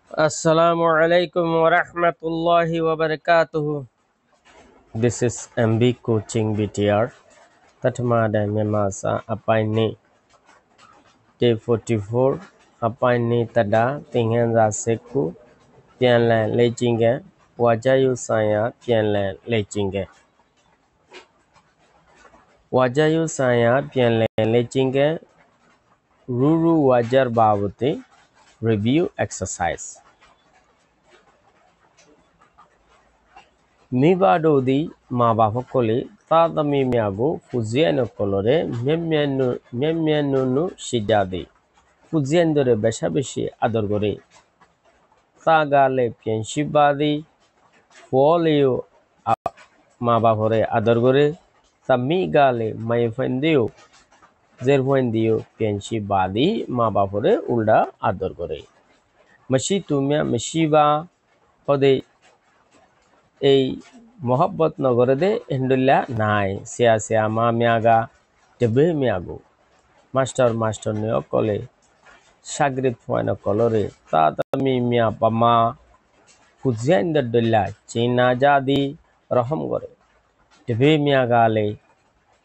Assalamualaikum warahmatullahi wabarakatuh. This is MB Coaching BTR. Tatmada Memasa Apaini Day 44 Apaini Tada Tinghenza Seku Pianlan Lejinge Wajayu Saya Pianlan Lejinge Wajayu Saya Pianlan Lejinge Ruru Wajar Babuti Review Exercise Mibadodi Mabafokoli Tata Mimiago Fuziano Colore Memianunu Shijadi Fuziandore Beshabishi Adorgore Sagale Pienshibadi Folio Mabafore Adorgore Samigale Maifendio Zerwendio Pienshibadi Mabafore Ulda Adorgore Mashitumia Meshiba Hode A Mohabbat Nagorede Indula Nai Sia Siama Miaga Debe Miago Master Neokole Shagrit Fuana Colore Tata Mimia Pama Fuzenda Dilla China Jadi Raham Gore Debe Miagale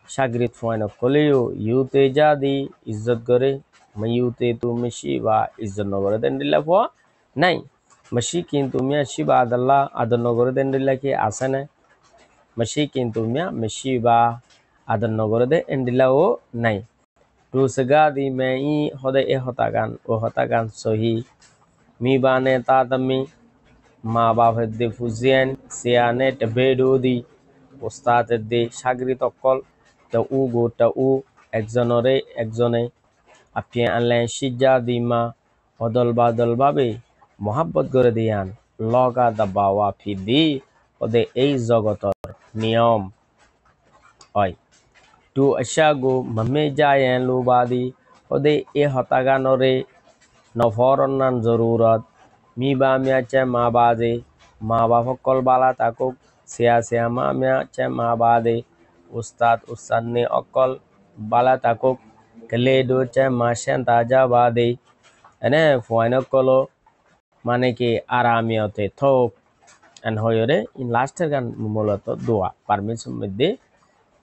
Shagrit Fuana Coleo Yute Jadi Izzat Gore Mayute to Meshiva is the Nogore than Dilla for 9 Mashikin to Mia Shiba Adalla Adanogore than Dilla Ki Asana Mashikin to Mia Meshiva Adanogore de Endilao 9 Rusagadi Mai Hode Ehotagan O Hotagan Sohi Mibane Tatami Maba de Fuzian Sianet Bedodi Ustated de Shagri Tokol the Ugo ta U Exonore Exone Appian Alan Shija Dima Odolba Babe Mohabbat Goredian Loga the Bawa Pidi or the A Zogotor Niom Oi to Ashago Mamejayan Lubadi or the E Hotaganore Noforonan Zorurat Miba Miache Mabade Maba Fokol Bala Takuk Sia Miache Mabade Ustad Usanne Okol Bala Takuk Kaledo Che Mashan Taja Bade Ene Fuanokolo Maneke Aramiote Thok and Hoyore in Lastergan Mumolato Dua Permission with the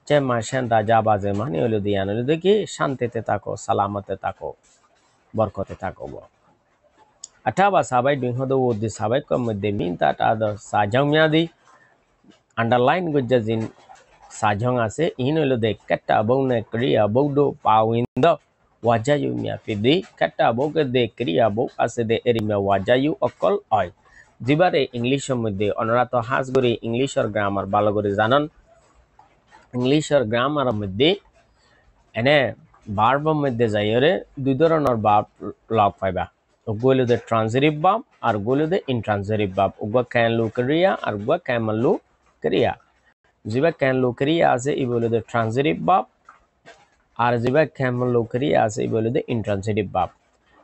Che Mashan Taja Baze Mani Oludiano Deki Shantete Tako Salamate Tako Borkote Tako Ataba Sabai doing the wood the Sabai come with the mean that other Sajamiadi underline good judge in Sajongase in the Kata Bone Korea Bodo Pawindo Wajayu Miafidi Kata Boga de Korea Bo as the Erimia Wajayu Okol Oi Zibare English with the Honorato Hasguri English or grammar Balagori Zanon English or grammar with the Ene Barbum with the Zayore Dudoran or Barb log fiber. Ugolo the transitive verb or golo the intransitive verb. Uga can lu Korea or gua can lu Korea. Ziba can lu Korea as a evolu the transitive verb or Ziba can lu Korea as a evolu the intransitive verb.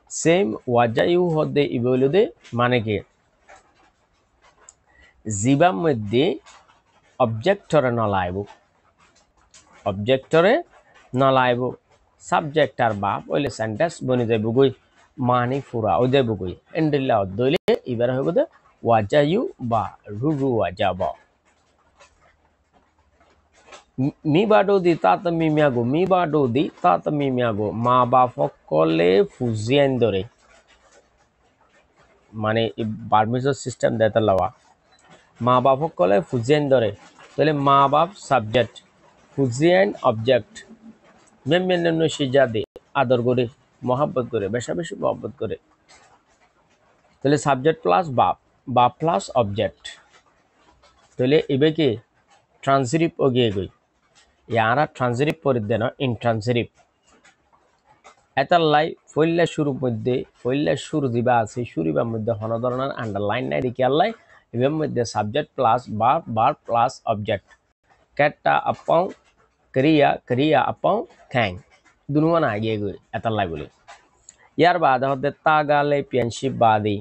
Same wajayu hod the evolu the manake. Ziba with the objector nolaibu. Objector nolaibu. Subject or verb or sentence bonize bugui. Mani fura ode bugui endilla dole ibara hobo de wajayu ba ruru wajaba mibado di tata mimiago ma ba fokole fuziendore মানে permission system দেতা লওয়া মা বাপ ফকলে ফুজিয়েন্দরে তাহলে মা বাপ subject ফুজিয়েন object মেমেন্ন সিজাদে আদর করে মহব্বত করে বেশা বেশি মহব্বত করে তাহলে সাবজেক্ট প্লাস বাপ প্লাস অবজেক্ট তাহলে এবে কি ট্রান্সিটিভ ওগিয়ে গই ইয়ারা ট্রান্সিটিভ পরি দেন ইনট্রান্সিটিভ এটার লাই ফইল্লা শুরু দিবা আছে শুরুবার মধ্যে হন ধরনের আন্ডারলাইন নাই দেখি আল্লাই এবার মধ্যে সাবজেক্ট প্লাস বার প্লাস অবজেক্ট ক্যাটটা আপং ক্রিয়া আপং খ্যাং দুনুমান আগে গই এটার লাই বলে ইয়ার বাদ হতে তাগালে পিয়ানশিপ বাদি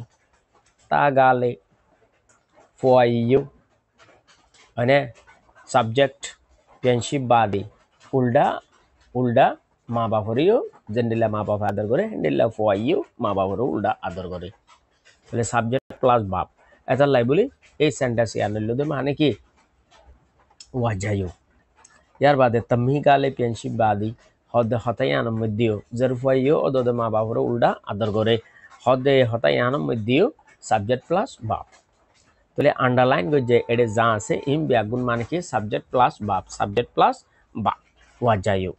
তাগালে ফোয়াইয়ু અને subject penship badi ulda ma baforiyo jendela ma bafa adar gore hendela foayu ma baforo ulda adar gore তাহলে সাবজেক্ট প্লাস ভাব এটা লাই বলি এই সেন্টেন্স ইয়ানলুদে মানে কি ওয়াজায়ু ইয়ার বাদে তাম্মি গালে পেনশি বাদি হদে হতায়ান মধ্যেও জরফাইও অদদে মা বাবর উল্টা আদর করে হদে হতায়ান মধ্যেও সাবজেক্ট প্লাস ভাব তাহলে আন্ডারলাইন গজে এডে যা আছে ইম ব্যাগুন মানে কি সাবজেক্ট প্লাস ভাব ওয়াজায়ু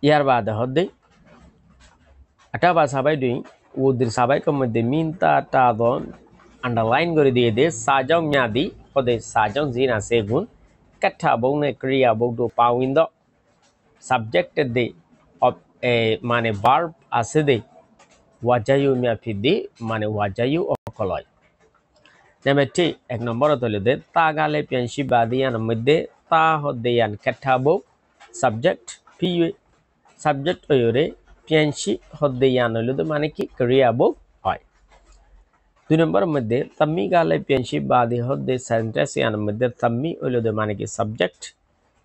ইয়ার বাদে হদে আটাবা সাবাই দুই উদ্দির সাবাই মধ্যে মিনতা টাদন আন্ডারলাইন করে দিয়ে দে সাজাও মেয়াদি হদে সাজাও জিন আছে গুণ কাঠা বউনে ক্রিয়া বউদো পাউইন্দ সাবজেক্ট দে মানে ভার্ব আছে দে ওয়াজায়ু মিয়া ফিদি মানে ওয়াজায়ু অকলয় নেমেটি এক নম্বর তলে দে তা গালে পেনশি বাদিয়ান মধ্যে তা হদে ইয়ান কাঠা বউ সাবজেক্ট পিয়ে সাবজেক্ট ওয়রে পেনশি হদে ইয়ান হইলো মানে কি ক্রিয়া বউ হয় 2 নম্বর মধ্যে তাম্মি গালে পেনশি বাদি হদে সেন্টেন্স ইয়ান মধ্যে তাম্মি হইলো মানে কি সাবজেক্ট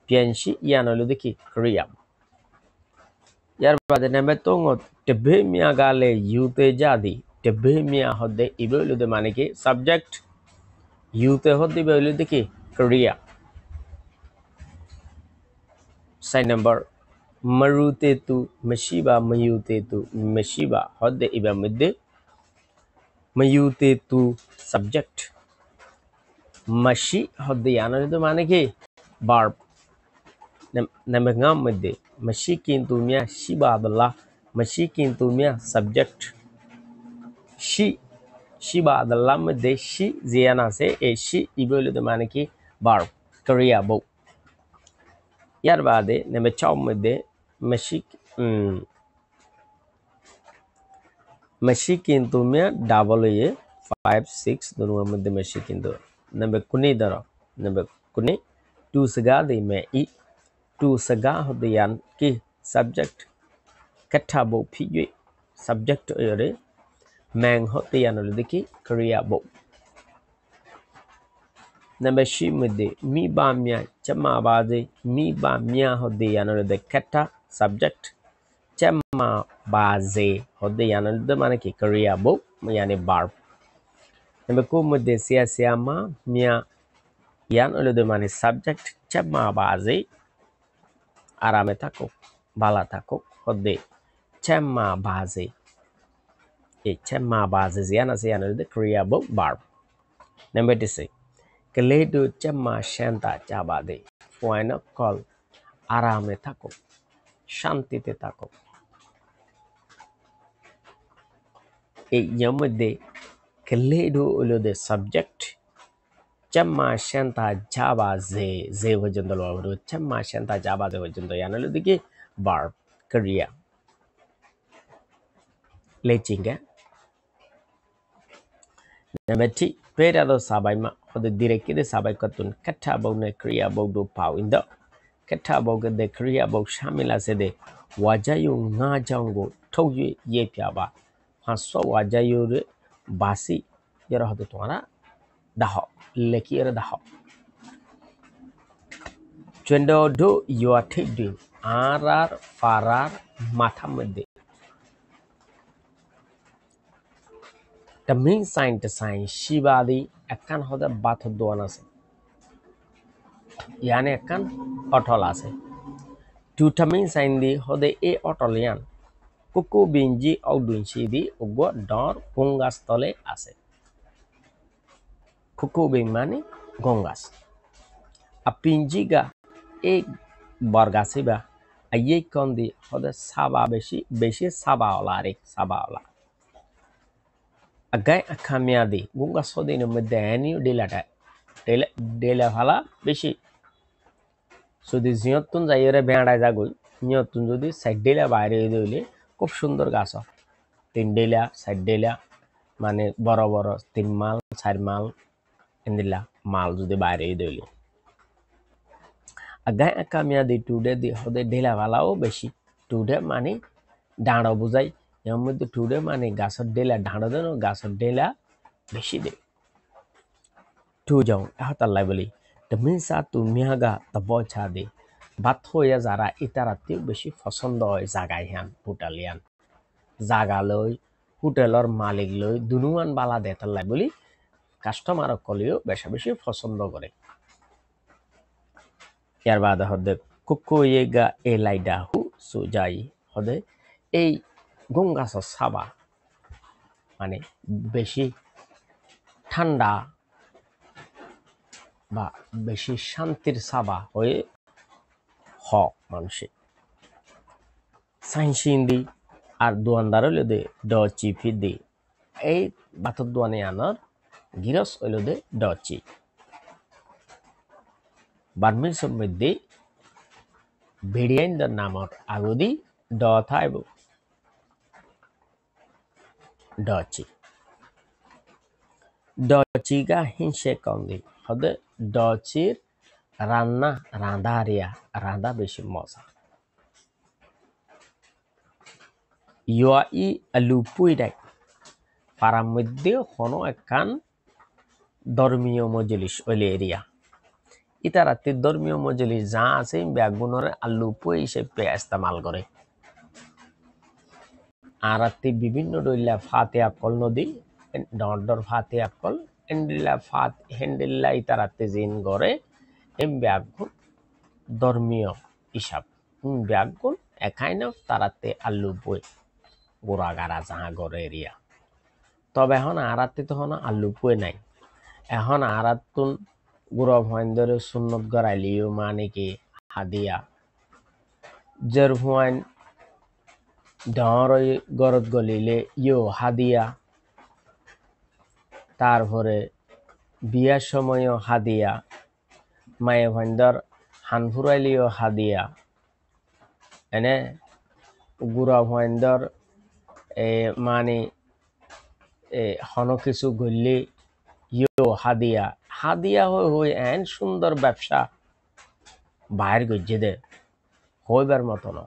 পেনশি ইয়ান হইলো কি ক্রিয়া ইয়ার বাদে নেমে তো টেবে মিয়া গালে ইউতে জাদি টেবে মিয়া হদে ইবে হইলো মানে কি সাবজেক্ট ইউতে হদে ইবে হইলো কি ক্রিয়া 6 নম্বর মারুতে তু মশিবা ময়ুতে তু মশিবা হদে ইবে মধ্যে ময়ুতে তু সাবজেক্ট মাশি হদে ইয়ান হইলো মানে কি verb Number ngam mede mashi kintu mia shiba adallah mashi kintu mia subject shiba adallah mede shi ziana se e shi ibole de mane ki verb kriya bo yar bade number 6 mede mashi kintu mia double e 5 6 dono mede mashi kintu number kuni daro number kuni tu saga de me I to saga hodiyan ki subject katha bo phiyue subject ore mang hodiyan lo ki kriya bo number shi mide mi ba mya chama ba de mi ba mya hodiyan lo katha subject chama ba ze hodiyan lo mane ki kriya bo yani verb number ko mide sia sia ma mya yan lo mane subject chama ba ze আরামে থাকো ভালো থাকো হদে চেম্মা বাজে এই চেম্মা বাজে জিয়ানা জিয়ানা de ক্রিয়া বো verb number 6 কলেদু চেম্মা শান্তা চাবাদে ফয়ন কল আরামে থাকো শান্তিতে থাকো এই মধ্যে কলেদু হলো the subject চেম্মা শান্তা জাবাজে যে পর্যন্ত লবো চেম্মা শান্তা জাবাজে পর্যন্ত ইয়ানলো দিকে verb ক্রিয়া লেচিঙ্গা নামেটি পেরাদো সাবাইমা হদে দিরেকিদে সাবাই কতুন কাঠা বউনে ক্রিয়া বউদো পাউইন্দ কাঠা বউগদে ক্রিয়া বউ শামিল আছে দে ওয়াজায়ু nga জাউঙ্গো ঠৌয়ে ইয়ে প্যাবা হাসো ওয়াজায়ু রে বাসি এর হদে তোমারা দাহ লেকি এর দাহ চন্ডো ডো ইউ আর ঠিক ডুইং আর ফারার মাথা মধ্যে the main sign to sign shibadi akan hoda bath doan ase yani akan otol ase to the main sign di hode e otolian kuku binji outdoing shi di ogwa dor gongas tole ase kuku bin mane gongas apinjiga e borgasiba aye kondi hoda saba beshi saba ola re saba ola agai akamiadi gunga sodine mধ্যে অ্যানিও ডেলাটা ডেলা ফালা বেশি যদি জিয়তুন যাইরে বেড়ায় যাগই নিয়তুন যদি side ডেলা বাইরে হইলে খুব সুন্দর গাছ তিন ডেলা সাইড ডেলা মানে বড় বড় 3 মাল 4 মাল এন্দিলা মাল যদি বাইরে হইলে agai akamiadi টুডে দি হদে ডেলা ফালাও বেশি টুডে মানে ডাঁড় বুঝাই এর মধ্যে টুডে মানে গাছের ডেলা ঢাঁড়ো দেন গাছের ডেলা বেশি দে টু যাও এহতাল্লাই বলি the means tu miaga tabo cha de Baat হইয়া যারা ইতারাতেও বেশি পছন্দ হয় জাগাই হান হোটেলিয়ান জাগা লই হোটেলর মালিক লই দুনুয়ান বালা দেতার লাই বলি কাস্টমার কলিও বেশা বেশি পছন্দ করে ইয়ার বাদে হদে কুকুইয়েগা এলাইডা হু সুজাই হদে এই গঙ্গাস সাবা মানে বেশি ঠান্ডা বা বেশি শান্তির সাবা হয়ে হ মানুষে সাইন্সিন্দি আর দোয়ানদার হইল দে ডচি ফিদি এই বাতর দোয়ানে আনার গিরস হইল দে ডচি বার্মির মধ্যে ভিডিয়াইন্দার নামর আগদি ড থাইব ডচি ডচিগা হিংসে কন্দি হদে ডচির রান্না রাঁধারিয়া রাঁধা বেশি মজা ইয়া আলু পুইডাই পাড়ার মধ্যে হনো একখান ধর্মীয় মজলিস ওইলে এরিয়া ইতারাতে ধর্মীয় মজলিস যা আছে ব্যাগুনের আলু পুই হিসেবে ইস্তেমাল করে আর বিভিন্ন ডইলা ফাতে আকল নদী ডর ফাতে আকল হেন্ডিল্লা ফাত হেন্ডিল্লা ইতারাতে জিন করে এম ব্যাগুন ধর্মীয় হিসাব ব্যাগুন একাইন তারাতে আলু পুই গোড়াগাড়া যাহা গড় এরিয়া তবে এখন আরাতে তো হন আলু পুয়ে নাই এখন আরাতুন গুড় ভয়েন্দরে সুন্নত গড়াইলিও মানে কি হাদিয়া জের ভয়েন ডর গরত গলিলে ইও হাদিয়া তারপরে বিয়ার সময়ও হাদিয়া মায়ে ভয়েন্দর হান ফুরাইলিও হাদিয়া এনে গুড়া ভয়েন্দর মানে হন কিছু গলি ইও হাদিয়া হাদিয়া হই এন সুন্দর ব্যবসা বাইর গজ্জে দে হইবার মতো না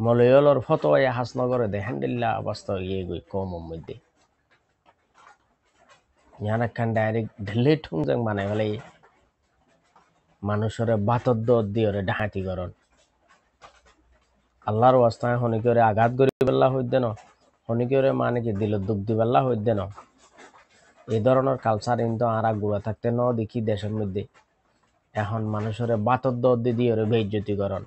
মলয়লর ফটো হাসনগরে দে হ্যান্ডিল্লা অবস্থা ইয়ে গই কম মধ্যে ইয়ানাখান ডাইরেক্ট ঢেলে ঠুংজাং বানাই ফেলে মানুষের বাতর দর দিয়ে ডাহাতি করন আল্লাহর অবস্থায় হনিকরে আঘাত করি বেলা হইতে ন হনিকরে মানে কি দিল দুঃখ দিবেলা হইতে ন এই ধরনের কালচার কিন্তু আরা গুড়া থাকতে ন দেখি দেশের মধ্যে এখন মানুষের বাতর দর দিয়ে বেইজ্জতি করন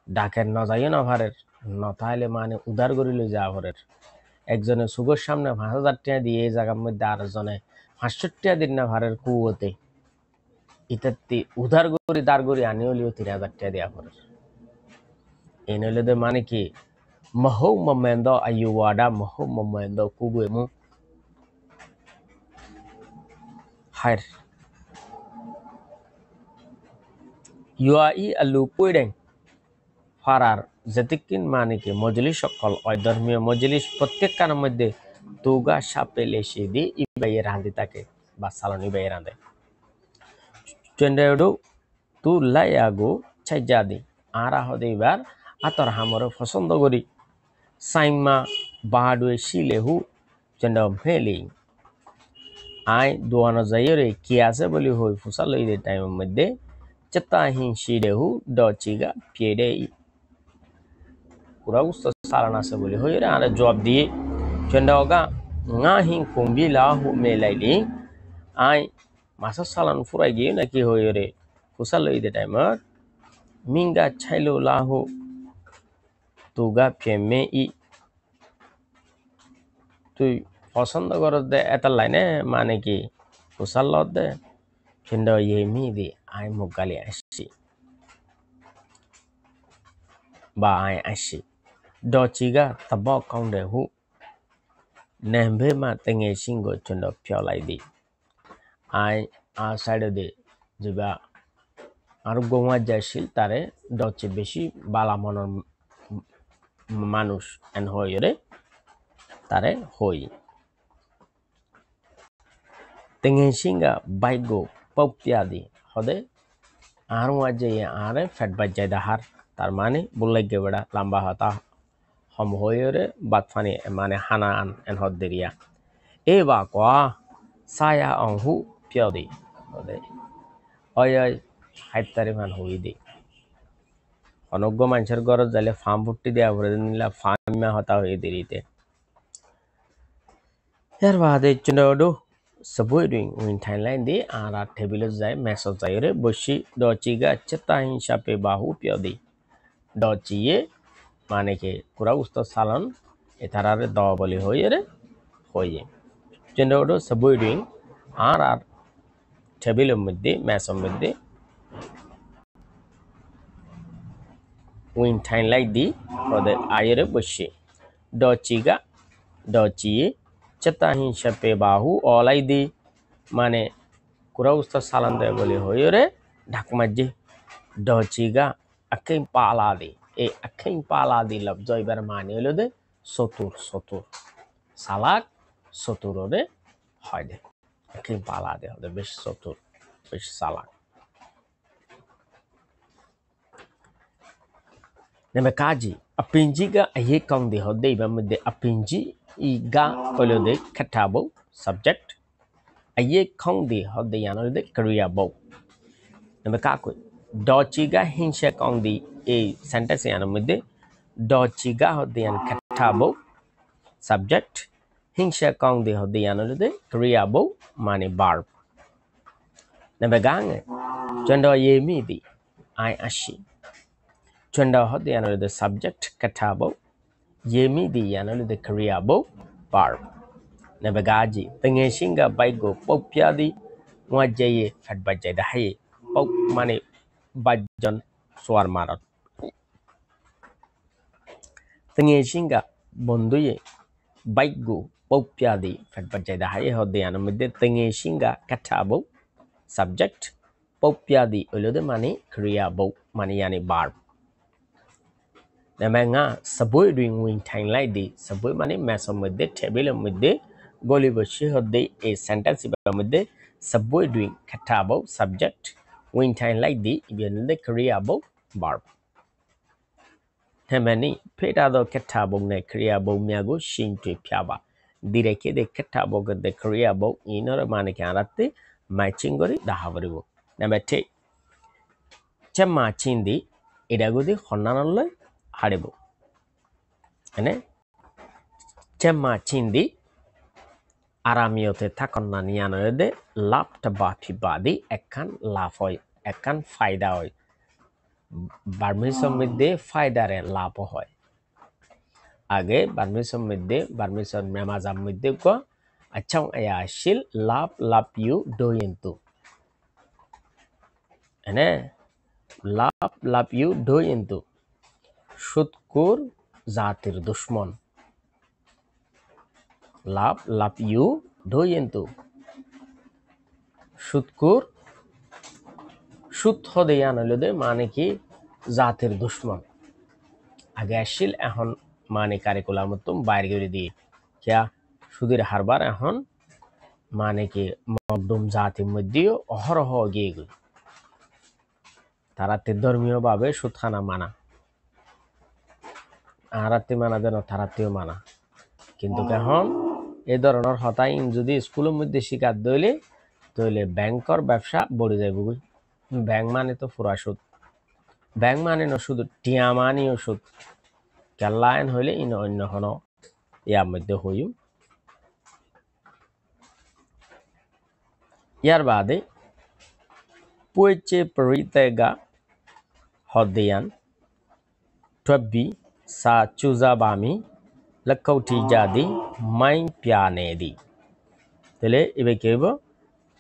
ডাকের ন যাইও না ভারের ন তাইলে মানে উদার করিলে যা ভরের একজনে সুগর সামনে ৫,০০০ টাকা দিয়ে এই জায়গার মধ্যে আর জনে ৫০০ টাকা দিন না ভারের কুয়োতে ইত্যাদি উদার করি দাঁড় করি আনি হলেও ৩,০০০ টাকা দেওয়া ভরের এই নইলে মানে কি mahou momento ayuwada mahou momento kubuemu hair ইউআই আলু পুইডেং ফারার যেতিকিন মানে কি মজলিস সকল ওই ধর্মীয় মজলিস প্রত্যেক কানের মধ্যে তুগা সাপেলে সিদি ইবাইয়ে রাঁধি থাকে বা সালন ইবাইয়ে রাঁধে চন্দ্রেডু তু লাইয়াগু ছাইজাদি আরা হদে এবার আতর হামরে পছন্দ করি সাইমা বাহাডুয়ে শিলেহু চন্দ্র মেলি আই দোয়ানো যাইরে কি আছে বলি হই ফুসাল এই টাইমের মধ্যে চেতাহিন শিলেহু ডচিগা পিয়েডে পুরা উস্ত সালান আছে বলি হই রে আরে জবাব দিয়ে চন্দ্রগা ngahin kumbilahu melaili ai masa salan furai gi naki hoyore fusal loi de time minga chailo lahu tuga pheme i তুই পছন্দ করস দে এটা লাইনে মানে কি ফসল লত দে কিন্তু এমি দি আই মুগালি আসছি বা আই আসছি ডচিগা তব কাউন্ডে হু নেমবে মা তেঙ্গে সিংগো চন্দ ফিয়ালাই দি আই আ সাইড দে যেবা আর গোমা যাইছিল তারে ডচে বেশি বালা মনর মানুষ এন হইরে তারে হই তেঙ্গে সিংগা বাইগো পপিয়াদি হদে আর ওয়াজে আরে ফেট বাজাই দাহার তার মানে বুল্লাইগে বেড়া লম্বা হতা হম হইরে বাতফানি মানে হানা আন এন হদ্দেরিয়া এ বা কোয়া সায়া অংহু পিয়াদি হদে অয় হাইতারি মান হই দি অনগ্য মানুষের গরজ যাইলে ফার্ম ফুটি দেওয়া ভরে নিলা ফার্মা হতা হয়ে দেরিতে এর বাদে চুনাডো সবই ডুইং উইন থাইল্যান্ড দি আর টেবিলে যায় মেসো যায় রে বসি ডচিগা চেতা হিসাবে বাহু পিয়দি ডচিয়ে মানে কি কুরা উস্ত সালন এতারারে দ বলি হয়ে রে হয়ে চুনাডো সবই ডুইং আর টেবিলের মধ্যে মেসোর মধ্যে উইন থাইল্যান্ড দি ওদের আয়েরে বসি ডচিগা ডচিয়ে চেতা হিসাবে বাহু অলাই দি মানে কুরা উস্ত সালান দেয় বলি হয়ে রে ঢাকমাজি ডচিগা আকেই পালা দি এই আকেই পালা দি লব্জ এবার মানে হলো দে সতুর সতুর সালাক সতুর রে হয় দে আকেই পালা দে হবে বেশ সতুর বেশ সালাক নেমে Kazi apinjiga aye kong de hode ba mede apinji iga holo de khatabo subject aye kong de hode yano de kriya bo neme ka koi dochiga hinsha kong di a sentence yano mede dochiga hode yan khatabo subject hinsha kong de hode yano de kriya bo mane verb neme gang chondo ye mi di I ashi chondo hode yano de subject khatabo Yemi di yana lu de Korea bo verb. Nabagaji tengeshinga baigo popya di ngajaye fat bajai dahi pop mane bajon swar marat. Tengeshinga bonduye baigo popya di fat bajai dahi hode yana mudde tengeshinga katabo subject popya di ulude mane Korea bo mane yani verb. Nama nga saboi doing wing time like di saboi mane maso mudde table mudde goli boshi hode a sentence ba mudde saboi doing katabo subject wing time like di ibn the kriya bo verb Hamani peta do katabo ne kriya bo mya go shin twe phya ba direke de katabo ga de kriya bo inor mane kanatte matching gori dahavaribo Nama te chamma chindi edagodi honnanalle হারিব এনে চেম্মা চিন্দি আরামিয়তে থাকন না নিয়ানদে লাভটা বাফি বাদি একখান লাভ হয় একখান ফায়দা হয় বার্মিসম মধ্যে ফায়দারে লাভ হয় আগে বার্মিসম মধ্যে বার্মিসম মেমাজাম মধ্যে ক আচ্ছা আয়াশিল লাভ লাভ ইউ ডোয়েন্তু এনে লাভ লাভ ইউ ডোয়েন্তু সুৎকুর জাতির দুশ্মন লাভ লাভ ইউ ডোয়েন্তু সুৎকুর সুৎ হদে আনলদে মানে কি জাতির দুশ্মন আগে আসিল এখন মানে কারিকুলাম মতম বাইরে করে দিয়ে কিয়া সুদের হারবার এখন মানে কি মকদুম জাতির মধ্যেও অহরহ গিয়ে গই তারাতে ধর্মীয় ভাবে সুৎখানা মানা আরাতে মানা যেন তারাতেও মানা কিন্তু এখন এই ধরনের হতাই যদি স্কুলের মধ্যে শিকার দইলে তাহলে ব্যাংকর ব্যবসা বড়ে যাইব ব্যাংক মানে তো পুরা সুদ ব্যাংক মানে না শুধু টিয়া মানিও সুদ কেল্লায়ন হইলে ইন অন্য হন ইয়ার মধ্যে হইম ইয়ার বাদে পুয়েচে পরিতেগা হদিয়ান টব্বি sa chuza bami lakauti jadi main piane di tele ibe kebo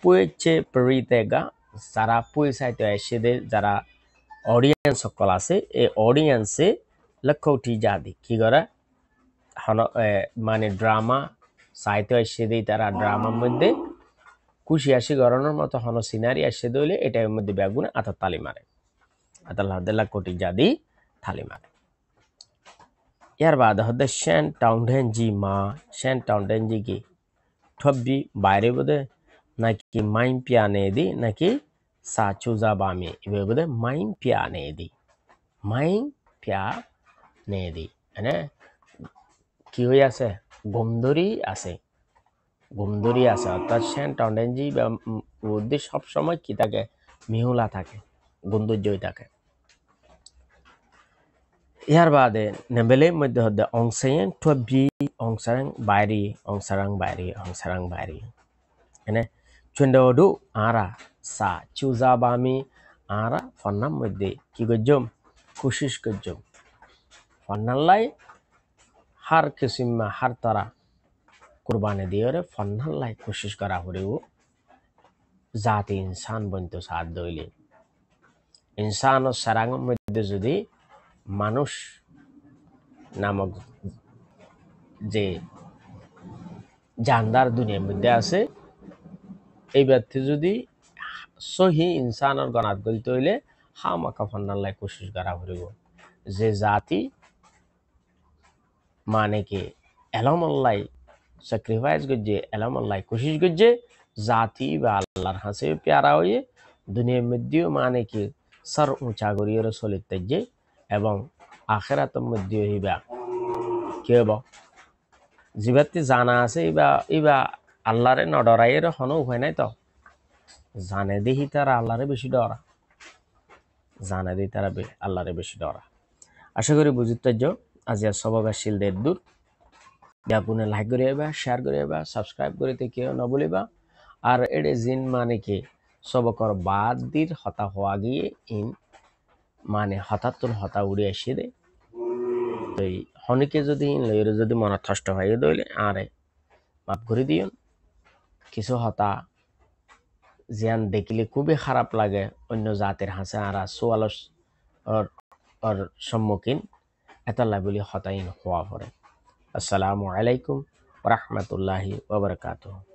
pueche peritega sara puisai to eshede jara audience সকল আছে এই অডিয়েন্সে lakauti jadi কি করে মানে ড্রামা সাহিত্য eshede তারা ড্রামার মধ্যে খুশি আসি গরনের মতো হন সিনারি eshede হইলে এটার মধ্যে বেগুনে আতা তালি মারে আতাল্লাহ lakauti jadi তালি মারে यार बाद हद शेन टाउंडेंजी माँ शेन टाउंडेंजी की ठब्बी बायरे बदे ना कि माइन पियाने दी ना कि साचुजा बामी इवे बदे माइन पियाने दी माइन पियाने दी है ना কি হই আছে গমদরি আছে অর্থাৎ সেন্ট টাউন্ডেনজি উদ্দেশ্য সব সময় কি থাকে মিহুলা থাকে গন্ধুজ্য হয়ে থাকে ইয়ার বাদে নেবেলে মধ্যে হদ্দে অংশায়ং টবি অংসারাং বাইরি এনে চুন্ডওডু আরা সা চুজাবামি আরা ফন্নাম মধ্যে কি গজ্জম কুশিস গজ্জম ফন্নাল্লাই হার কিসিমা হার তারা কুরবানি দিয়ে ফন্নাল্লাই কোশিশ করা হরেও জাতি ইনসান বন্ত সাদ দইলে ইনসান ও সারাং মধ্যে যদি মানুষ নামক যে জানদার দুনিয়ার মধ্যে আছে এই ব্যক্তি যদি সহি ইনসানের গণাত গলিতে হইলে হামাকা ফন্নাল্লাই কোশিশ করা হরিব যে জাতি মানে কি এলামল্লাই স্যাক্রিফাইস করছে এলামল্লাই কোশিশ করছে জাতি বা আল্লাহর হাসে প্যারা হয়ে দুনিয়ার মধ্যেও মানে কি সর উঁচা করিয়ে চলিতে যে এবং আখেরাতের মধ্যে হইবা কি হব যে ব্যক্তি জানা আছে ইবা আল্লাহরে নডরাইয়ের হন উপায় নাই তো জানে দেখি তারা আল্লাহরে বেশি ডরা জানে দেখি তারা আল্লাহরে বেশি ডরা আশা করি বুঝতে আজিয়া সবগাশীলদের দূর ব্যাগুনে লাইক করিবা শেয়ার করিবা সাবস্ক্রাইব করিতে কেউ নবলিবা আর এডে জিন মানে কি সবকর বাদ দির হতা হওয়া গিয়ে ইন মানে হঠাৎ হতা উড়ে আসে দে তো হনিকে যদি ইন লইরে যদি মনে কষ্ট হয়ে দইলে আরে মাফ করে দিও কিছু হতা জিয়ান দেখিলে খুবই খারাপ লাগে অন্য জাতের হাসে আরা সোয়ালস ওর সম্মুখীন এতলা বলি হতাইন হওয়া পড়ে আসসালামু আলাইকুম ওয়া রাহমাতুল্লাহি ওয়া বারাকাতুহু